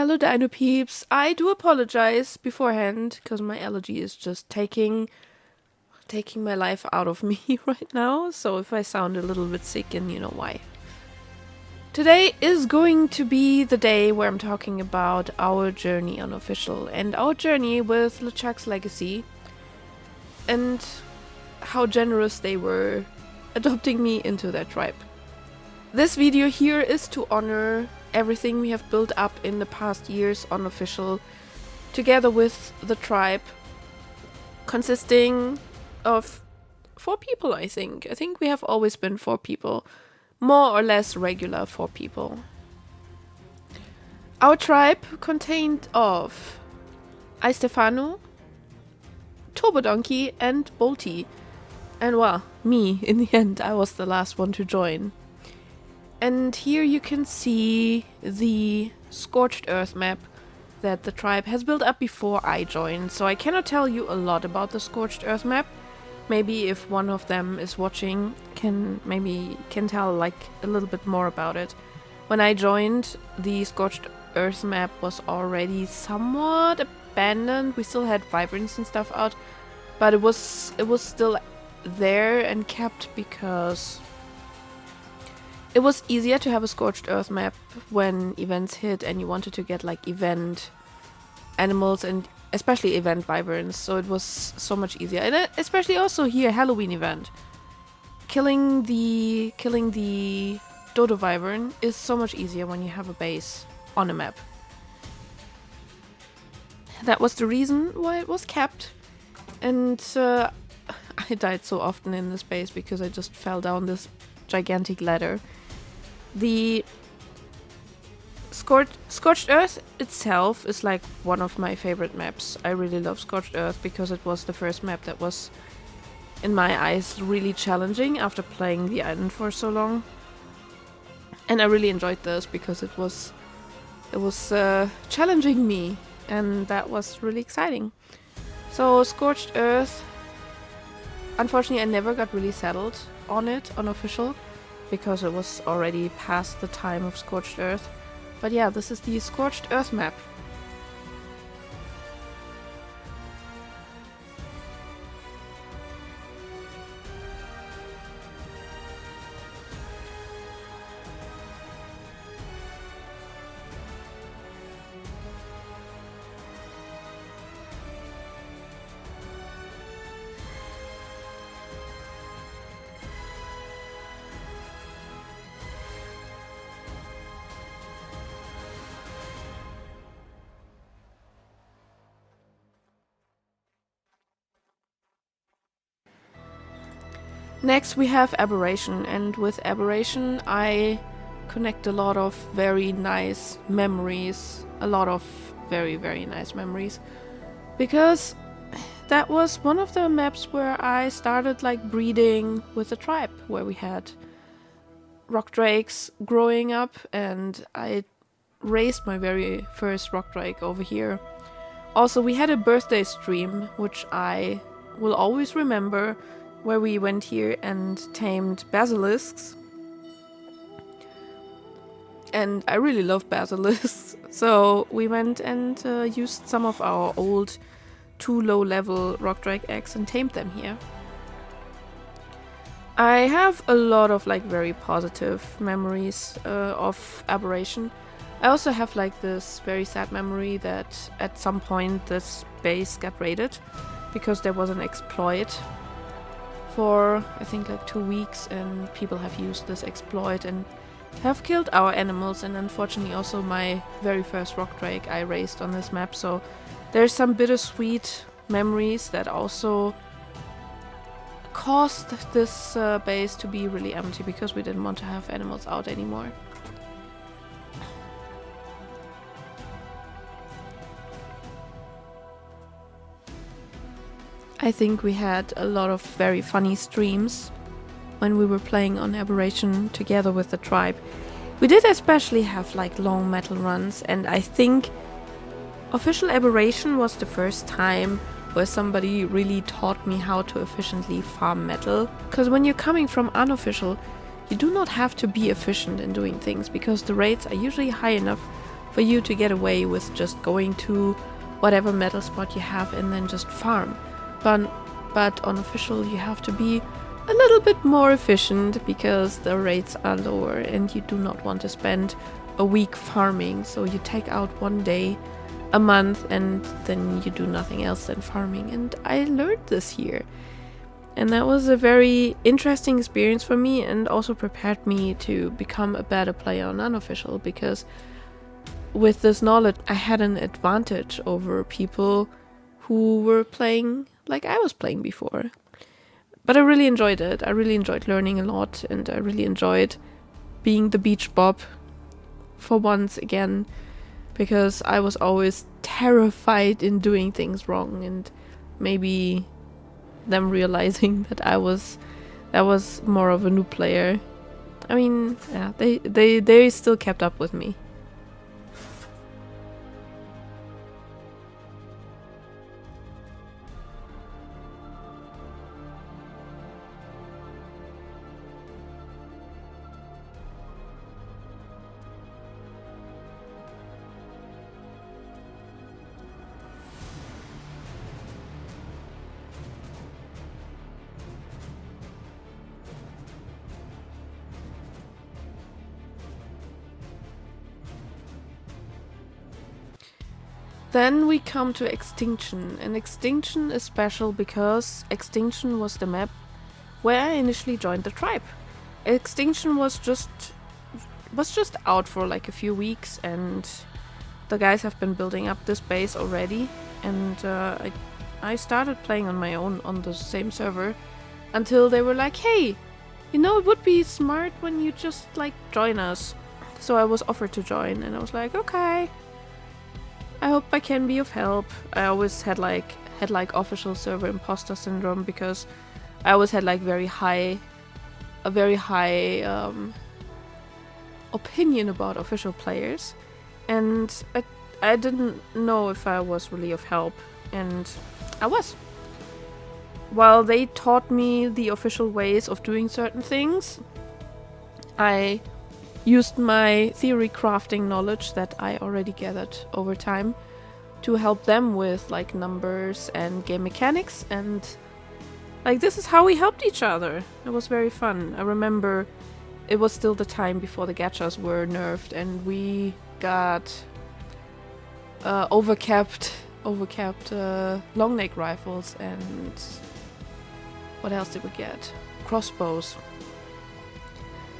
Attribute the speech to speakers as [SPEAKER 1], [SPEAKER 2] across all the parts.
[SPEAKER 1] Hello Dino Peeps, I do apologize beforehand because my allergy is just taking my life out of me right now, so if I sound a little bit sick, and you know why. Today is going to be the day where I'm talking about our journey on official and our journey with LeChuck's legacy and how generous they were adopting me into their tribe. This video here is to honor everything we have built up in the past years on official, together with the tribe, consisting of 4 people, I think. I think we have always been 4 people, more or less regular 4 people. Our tribe contained of iStefano, Turbo Donkey, and Bolty. And well, me, in the end, I was the last one to join. And here you can see the Scorched Earth map that the tribe has built up before I joined. So I cannot tell you a lot about the Scorched Earth map. Maybe if one of them is watching, can tell like a little bit more about it. When I joined, the Scorched Earth map was already somewhat abandoned. We still had vibrants and stuff out, but it was still there and kept because it was easier to have a Scorched Earth map when events hit and you wanted to get like event animals and especially event vibrants, so it was so much easier. And especially also here, Halloween event. Killing the Dodo Wyvern is so much easier when you have a base on a map. That was the reason why it was kept. And I died so often in this base because I just fell down this gigantic ladder. The Scorched Earth itself is like one of my favorite maps. I really love Scorched Earth because it was the first map that was, in my eyes, really challenging after playing the island for so long. And I really enjoyed this because it was challenging me, and that was really exciting. So Scorched Earth, unfortunately I never got really settled on it on official, because it was already past the time of Scorched Earth. But yeah, this is the Scorched Earth map. Next we have Aberration, and with Aberration I connect a lot of very nice memories, very nice memories, because that was one of the maps where I started like breeding with the tribe, where we had rock drakes growing up, and I raised my very first rock drake over here. Also, we had a birthday stream, which I will always remember, where we went here and tamed basilisks. And I really love basilisks, so we went and used some of our old 2 low-level rock drake eggs and tamed them here. I have a lot of like very positive memories of Aberration. I also have like this very sad memory that at some point this base got raided because there was an exploit for I think like 2 weeks, and people have used this exploit and have killed our animals, and unfortunately also my very first rock drake I raised on this map. So there's some bittersweet memories that also caused this base to be really empty because we didn't want to have animals out anymore. I think we had a lot of very funny streams when we were playing on Aberration together with the tribe. We did especially have like long metal runs, and I think official Aberration was the first time where somebody really taught me how to efficiently farm metal. Because when you're coming from unofficial, you do not have to be efficient in doing things because the rates are usually high enough for you to get away with just going to whatever metal spot you have and then just farm. But on official you have to be a little bit more efficient because the rates are lower and you do not want to spend a week farming, so you take out one day a month and then you do nothing else than farming. And I learned this here, and that was a very interesting experience for me and also prepared me to become a better player on unofficial, because with this knowledge I had an advantage over people who were playing like I was playing before. But I really enjoyed it. I really enjoyed learning a lot, and I really enjoyed being the beach bob for once again, because I was always terrified in doing things wrong, and maybe them realizing that I was more of a new player. I mean, yeah, they still kept up with me. Then we come to Extinction, and Extinction is special because Extinction was the map where I initially joined the tribe. Extinction was just out for like a few weeks, and the guys have been building up this base already, and I started playing on my own on the same server until they were like, hey, you know, it would be smart when you just like join us. So I was offered to join, and I was like, okay, I hope I can be of help. I always had like official server imposter syndrome, because I always had like a very high opinion about official players, and I didn't know if I was really of help, and I was. While they taught me the official ways of doing certain things, I used my theory crafting knowledge that I already gathered over time to help them with like numbers and game mechanics, and like this is how we helped each other. It was very fun. I remember it was still the time before the gachas were nerfed, and we got overcapped long neck rifles, and what else did we get? Crossbows.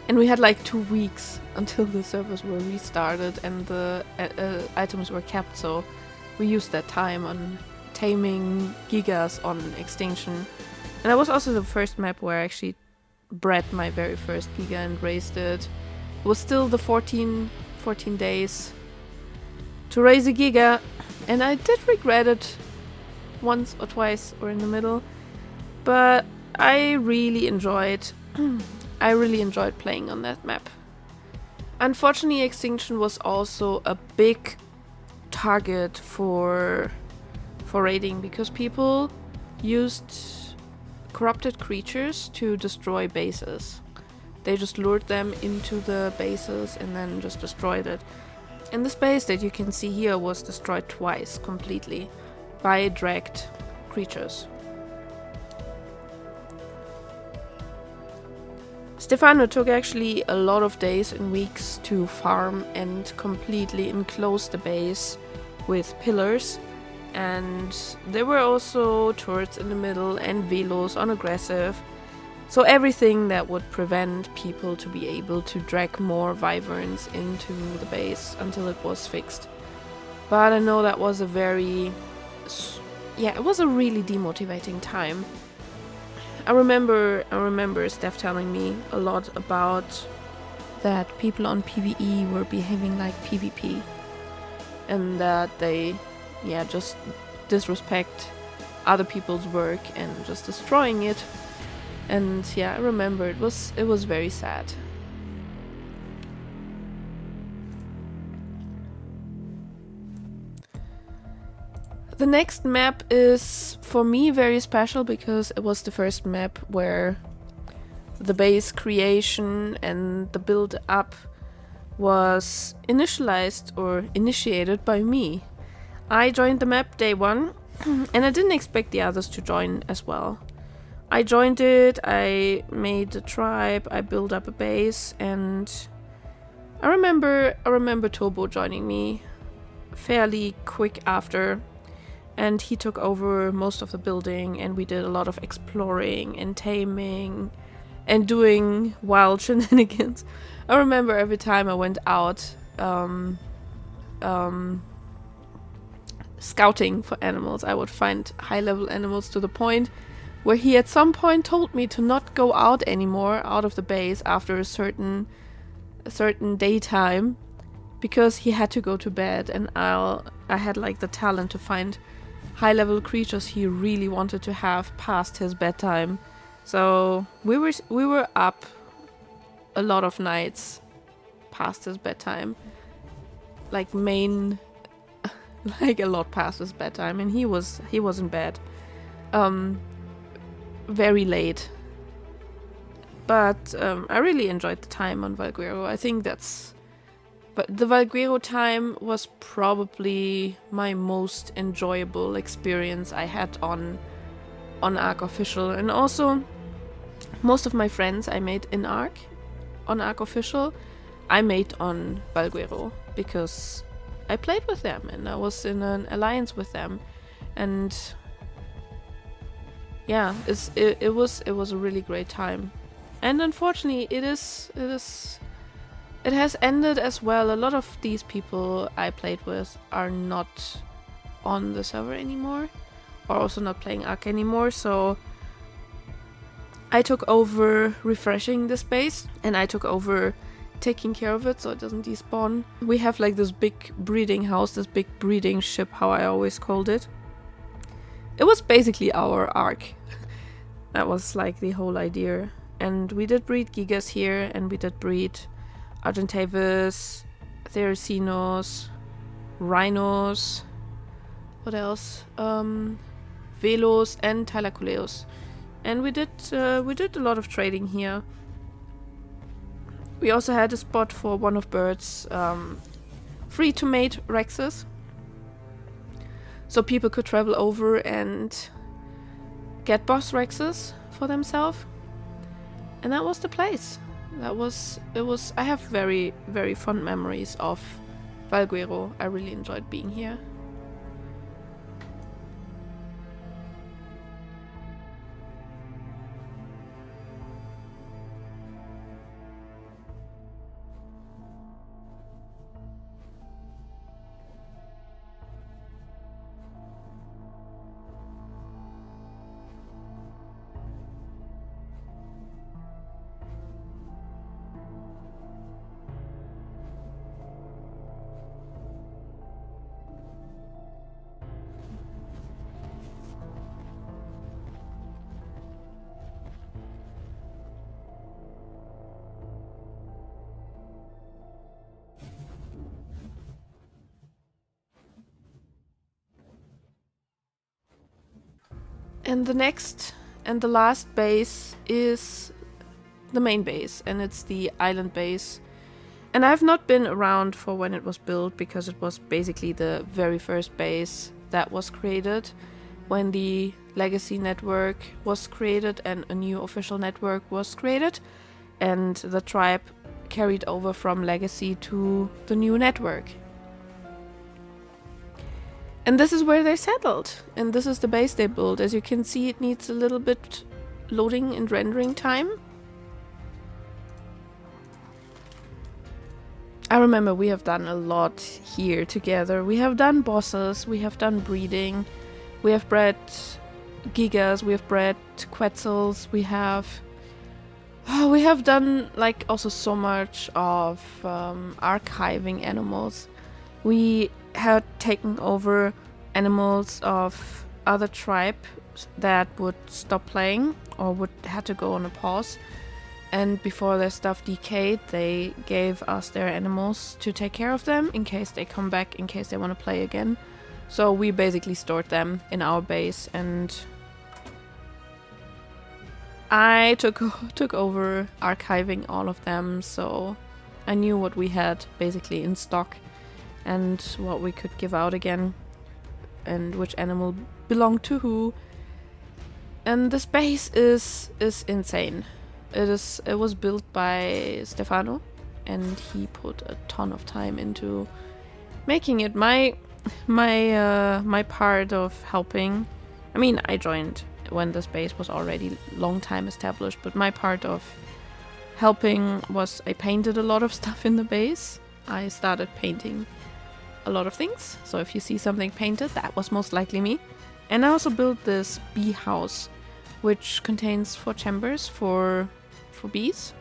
[SPEAKER 1] And we had like 2 weeks until the servers were restarted and the items were kept, so we used that time on taming gigas on Extinction. And that was also the first map where I actually bred my very first giga and raised it. It was still the 14 days to raise a giga, and I did regret it once or twice or in the middle, but I really enjoyed playing on that map. Unfortunately, Extinction was also a big target for raiding, because people used corrupted creatures to destroy bases. They just lured them into the bases and then just destroyed it. And this base that you can see here was destroyed twice completely by dragged creatures. Stefano took actually a lot of days and weeks to farm and completely enclose the base with pillars, and there were also turrets in the middle and velos on aggressive, so everything that would prevent people to be able to drag more wyverns into the base until it was fixed. But I know that was it was a really demotivating time. I remember Steph telling me a lot about that people on PvE were behaving like PvP, and that they just disrespect other people's work and just destroying it. And I remember it was very sad. The next map is for me very special, because it was the first map where the base creation and the build up was initiated by me. I joined the map day 1, and I didn't expect the others to join as well. I joined it, I made a tribe, I built up a base, and I remember Turbo joining me fairly quick after, and he took over most of the building, and we did a lot of exploring and taming and doing wild shenanigans. I remember every time I went out scouting for animals, I would find high-level animals to the point where he at some point told me to not go out anymore out of the base after a certain daytime, because he had to go to bed, and I had like the talent to find high-level creatures he really wanted to have past his bedtime. So we were up a lot of nights past his bedtime, like a lot past his bedtime, and he was in bed very late. But I really enjoyed the time on Valguero. I think but the Valguero time was probably my most enjoyable experience I had on Ark Official, and also most of my friends I made in on Ark Official, I made on Valguero because I played with them and I was in an alliance with them, and yeah, it was a really great time. And unfortunately, it has ended as well. A lot of these people I played with are not on the server anymore, or also not playing Ark anymore, so I took over refreshing the space, and I took over taking care of it so it doesn't despawn. We have like this big breeding house, this big breeding ship, how I always called it. It was basically our Ark. That was like the whole idea. And we did breed Gigas here, and we did breed Argentavis, Theracinos, Rhinos, what else? Velos and Tylacoleos. And we did a lot of trading here. We also had a spot for one of Bird's free to mate Rexes, so people could travel over and get boss Rexes for themselves. And that was the place. I have very, very fond memories of Valguero. I really enjoyed being here. And the next and the last base is the main base, and it's the island base. And I've not been around for when it was built, because it was basically the very first base that was created when the legacy network was created and a new official network was created, and the tribe carried over from legacy to the new network. And this is where they settled, and this is the base they built. As you can see, it needs a little bit loading and rendering time. I remember we have done a lot here together. We have done bosses, we have done breeding, we have bred Gigas, we have bred Quetzals, we have done like also so much of archiving animals. We had taken over animals of other tribes that would stop playing or had to go on a pause, and before their stuff decayed, they gave us their animals to take care of them in case they come back, in case they want to play again. So we basically stored them in our base, and I took over archiving all of them, so I knew what we had basically in stock and what we could give out again and which animal belonged to who. And this base is insane. It was built by Stefano, and he put a ton of time into making it. My part of helping, I mean, I joined when this base was already long time established, but my part of helping was I painted a lot of stuff in the base. I started painting a lot of things, so if you see something painted, that was most likely me. And I also built this bee house, which contains 4 chambers for bees.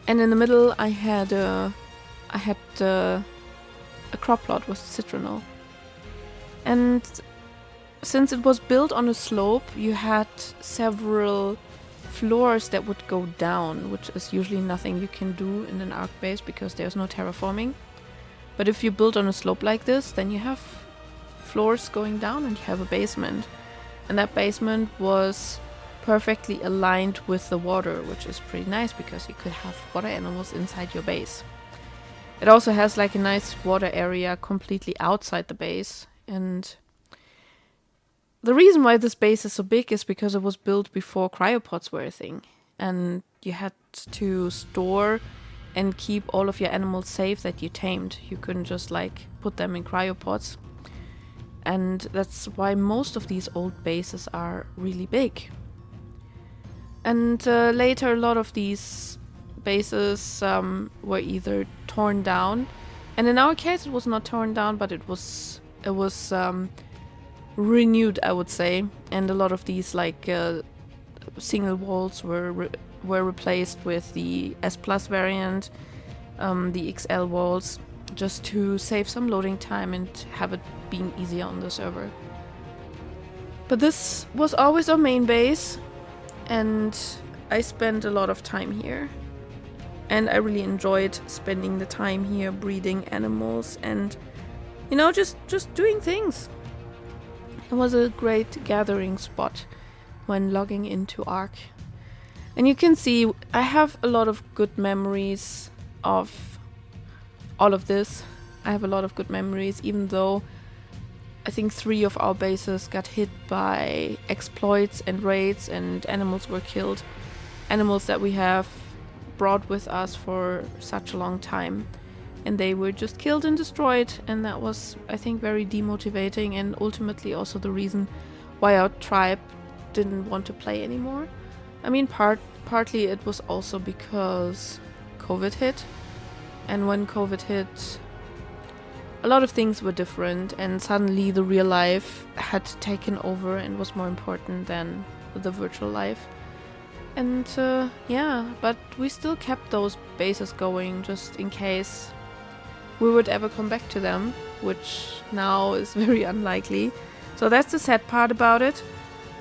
[SPEAKER 1] And in the middle I had a crop plot with citronal. And since it was built on a slope, you had several floors that would go down, which is usually nothing you can do in an Ark base because there's no terraforming. But if you build on a slope like this, then you have floors going down and you have a basement. And that basement was perfectly aligned with the water, which is pretty nice because you could have water animals inside your base. It also has like a nice water area completely outside the base. And the reason why this base is so big is because it was built before cryopods were a thing. And you had to store and keep all of your animals safe that you tamed. You couldn't just like put them in cryopods. And that's why most of these old bases are really big. And later a lot of these bases were either torn down. And in our case it was not torn down, but it was renewed, I would say. And a lot of these like single walls were replaced with the S+ variant, the XL walls, just to save some loading time and have it being easier on the server. But this was always our main base, and I spent a lot of time here. And I really enjoyed spending the time here breeding animals and, you know, just doing things. It was a great gathering spot when logging into Ark. And you can see I have a lot of good memories of all of this. I have a lot of good memories, even though I think 3 of our bases got hit by exploits and raids and animals were killed. Animals that we have brought with us for such a long time. And they were just killed and destroyed, and that was, I think, very demotivating and ultimately also the reason why our tribe didn't want to play anymore. I mean, partly it was also because COVID hit, and when COVID hit, a lot of things were different, and suddenly the real life had taken over and was more important than the virtual life. And yeah, but we still kept those bases going just in case we would ever come back to them, which now is very unlikely. So that's the sad part about it.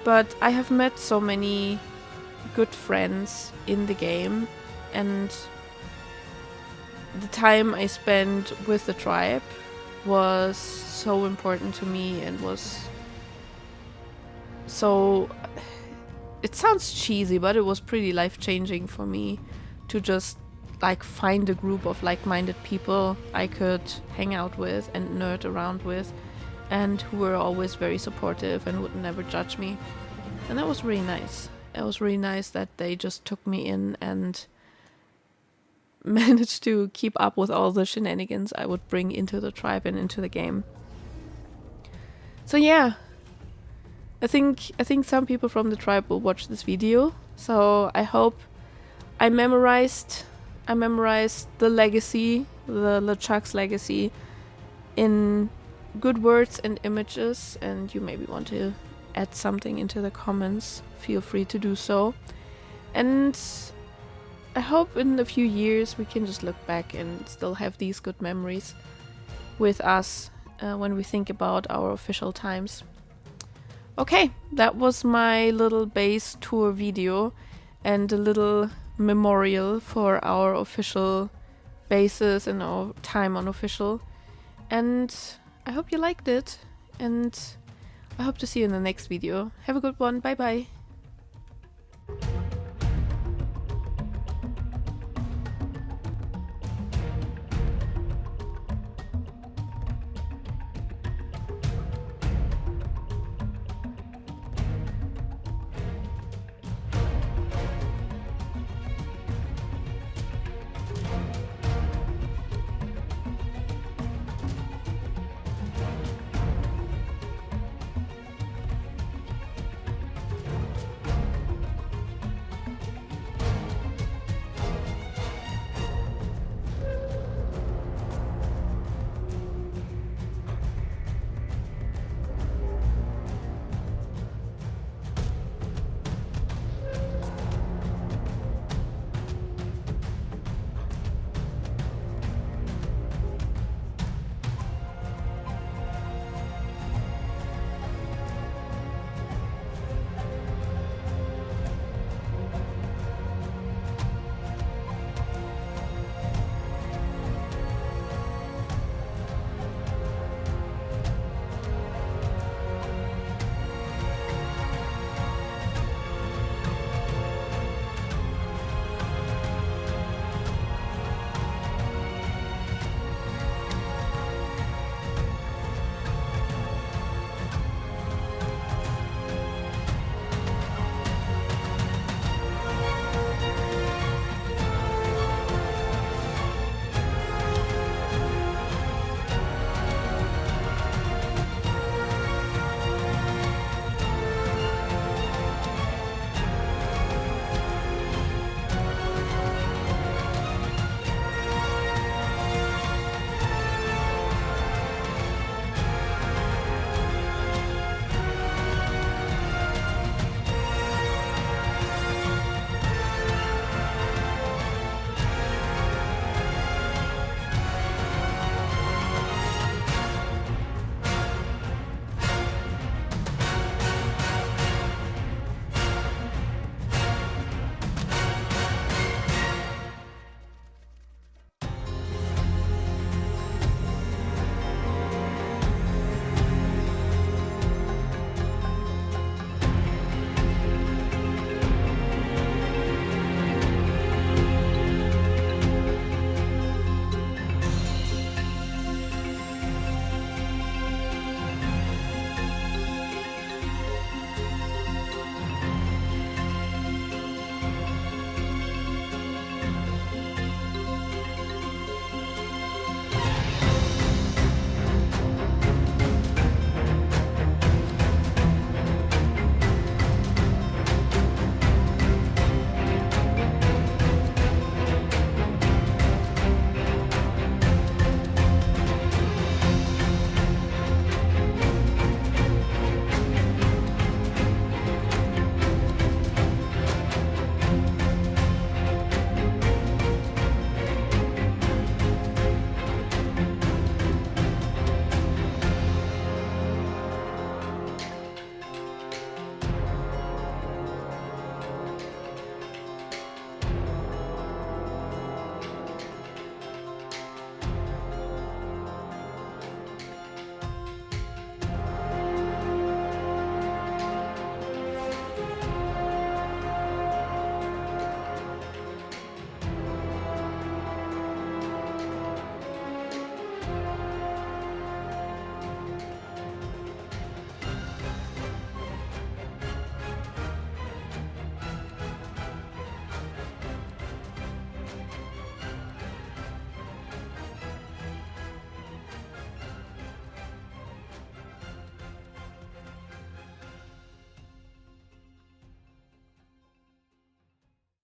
[SPEAKER 1] But I have met so many good friends in the game, and the time I spent with the tribe was so important to me and was so... It sounds cheesy, but it was pretty life-changing for me to just like find a group of like-minded people I could hang out with and nerd around with, and who were always very supportive and would never judge me. And that was really nice. It was really nice that they just took me in and managed to keep up with all the shenanigans I would bring into the tribe and into the game. So yeah, I think some people from the tribe will watch this video. So I hope I memorized the legacy, the LeChuck's legacy, in good words and images, and you maybe want to add something into the comments, feel free to do so. And I hope in a few years we can just look back and still have these good memories with us when we think about our official times. Okay, that was my little base tour video and a little memorial for our official bases and our time on official. And I hope you liked it, and I hope to see you in the next video. Have a good one, bye bye.